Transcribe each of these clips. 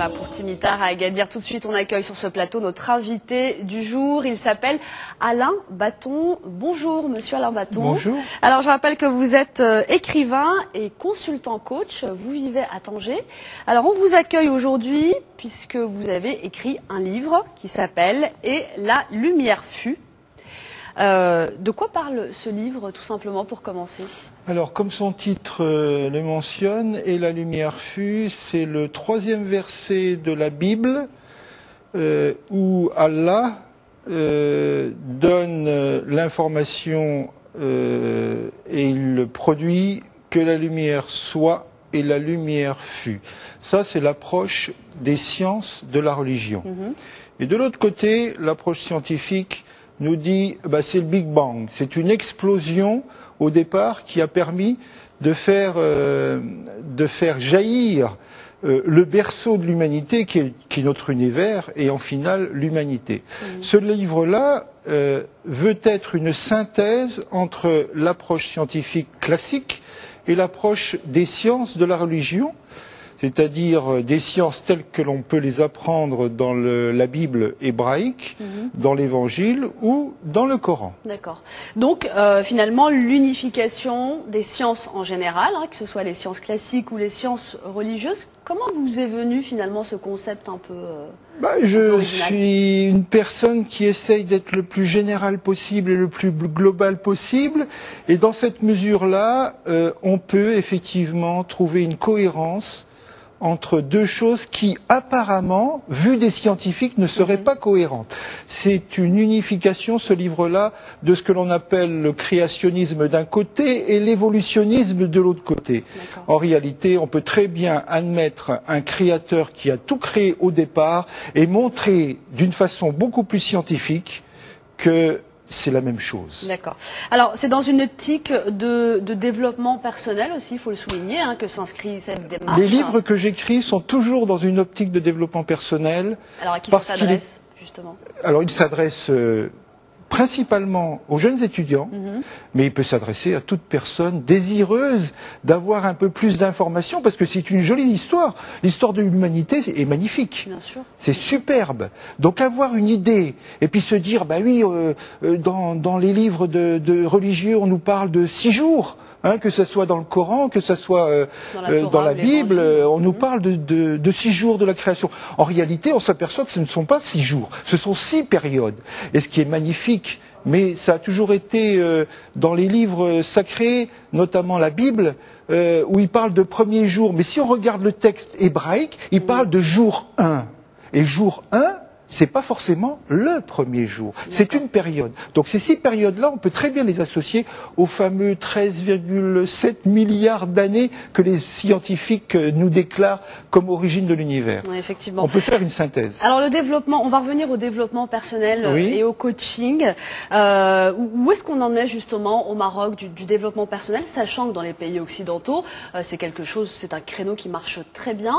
Voilà, pour Timitar à Agadir, tout de suite on accueille sur ce plateau notre invité du jour. Il s'appelle Alain Baton. Bonjour monsieur Alain Baton. Bonjour. Alors je rappelle que vous êtes écrivain et consultant coach. Vous vivez à Tanger. Alors on vous accueille aujourd'hui puisque vous avez écrit un livre qui s'appelle « Et la lumière fut ». De quoi parle ce livre, tout simplement, pour commencer? Alors, comme son titre le mentionne, « Et la lumière fut », c'est le 3e verset de la Bible où Allah donne l'information et il produit que la lumière soit et la lumière fut. Ça, c'est l'approche des sciences de la religion. Et de l'autre côté, l'approche scientifique nous dit c'est le Big Bang, c'est une explosion au départ qui a permis de faire jaillir le berceau de l'humanité qui est notre univers et en finale l'humanité. Ce livre-là veut être une synthèse entre l'approche scientifique classique et l'approche des sciences de la religion, c'est-à-dire des sciences telles que l'on peut les apprendre dans la Bible hébraïque, dans l'Évangile ou dans le Coran. D'accord. Donc, finalement, l'unification des sciences en général, que ce soit les sciences classiques ou les sciences religieuses, comment vous est venu finalement ce concept un peu je suis une personne qui essaye d'être le plus général possible et le plus global possible. Et dans cette mesure-là, on peut effectivement trouver une cohérence entre deux choses qui, apparemment, vues des scientifiques, ne seraient pas cohérentes. C'est une unification, ce livre-là, de ce que l'on appelle le créationnisme d'un côté et l'évolutionnisme de l'autre côté. En réalité, on peut très bien admettre un créateur qui a tout créé au départ et montrer d'une façon beaucoup plus scientifique que c'est la même chose. D'accord. Alors, c'est dans une optique de développement personnel aussi, il faut le souligner, que s'inscrit cette démarche. Les livres que j'écris sont toujours dans une optique de développement personnel. Alors, à qui ça s'adresse, justement? Alors, il s'adresse principalement aux jeunes étudiants, mais il peut s'adresser à toute personne désireuse d'avoir un peu plus d'informations, parce que c'est une jolie histoire. L'histoire de l'humanité est magnifique. Bien sûr. C'est superbe. Donc avoir une idée, et puis se dire, dans les livres de religieux, on nous parle de 6 jours. Que ce soit dans le Coran, que ce soit dans la Bible, on nous parle de 6 jours de la création. En réalité, on s'aperçoit que ce ne sont pas 6 jours, ce sont 6 périodes. Et ce qui est magnifique, mais ça a toujours été dans les livres sacrés, notamment la Bible, où il parle de premier jour. Mais si on regarde le texte hébraïque, il parle de jour 1. Et jour 1, c'est pas forcément le premier jour, c'est une période. Donc ces 6 périodes-là, on peut très bien les associer aux fameux 13,7 milliards d'années que les scientifiques nous déclarent comme origine de l'univers. Oui, effectivement. On peut faire une synthèse. Alors le développement, on va revenir au développement personnel et au coaching. Où est-ce qu'on en est justement au Maroc du développement personnel, sachant que dans les pays occidentaux, c'est un créneau qui marche très bien.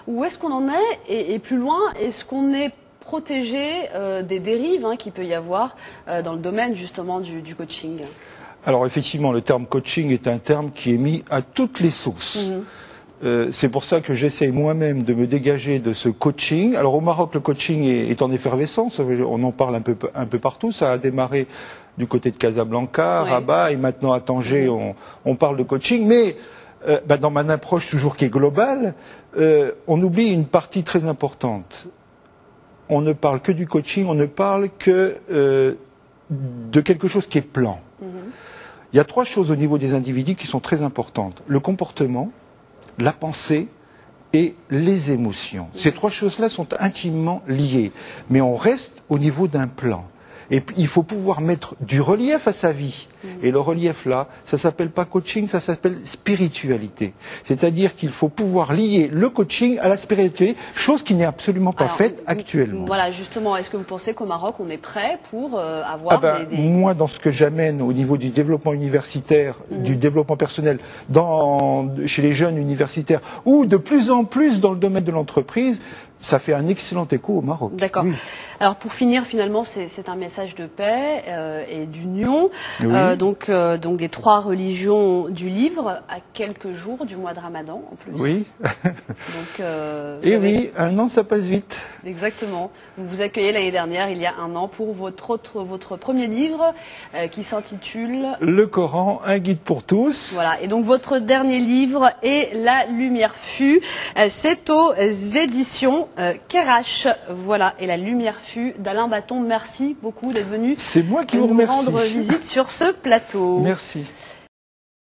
Où est-ce qu'on en est et plus loin, est-ce qu'on est protégé des dérives qu'il peut y avoir dans le domaine justement du coaching? Alors effectivement, le terme coaching est un terme qui est mis à toutes les sauces. C'est pour ça que j'essaye moi-même de me dégager de ce coaching. Alors au Maroc, le coaching est en effervescence, on en parle un peu partout, ça a démarré du côté de Casablanca, Rabat, et maintenant à Tanger, on parle de coaching, mais dans ma approche toujours qui est globale, on oublie une partie très importante. On ne parle que du coaching, on ne parle que de quelque chose qui est plan. Il y a 3 choses au niveau des individus qui sont très importantes. Le comportement, la pensée et les émotions. Ces 3 choses-là sont intimement liées. Mais on reste au niveau d'un plan. Et il faut pouvoir mettre du relief à sa vie. Et le relief là, ça s'appelle pas coaching, ça s'appelle spiritualité. C'est-à-dire qu'il faut pouvoir lier le coaching à la spiritualité, chose qui n'est absolument pas faite actuellement. Voilà, justement, est-ce que vous pensez qu'au Maroc, on est prêt pour avoir Moi, dans ce que j'amène au niveau du développement universitaire, du développement personnel, chez les jeunes universitaires, ou de plus en plus dans le domaine de l'entreprise, ça fait un excellent écho au Maroc. D'accord. Oui. Alors pour finir, finalement, c'est un message de paix et d'union. Oui. Donc des 3 religions du livre à quelques jours du mois de Ramadan en plus. Oui. Donc, et oui, un an, ça passe vite. Exactement. Vous vous accueillez l'année dernière, il y a un an, pour votre premier livre qui s'intitule Le Coran, un guide pour tous. Voilà. Et donc votre dernier livre est La lumière fut. C'est aux éditions Kerash. Voilà. Et La lumière fut d'Alain Bâton. Merci beaucoup d'être venu. C'est moi qui vous remercie. Nous rendre visite sur ce plateau. Merci.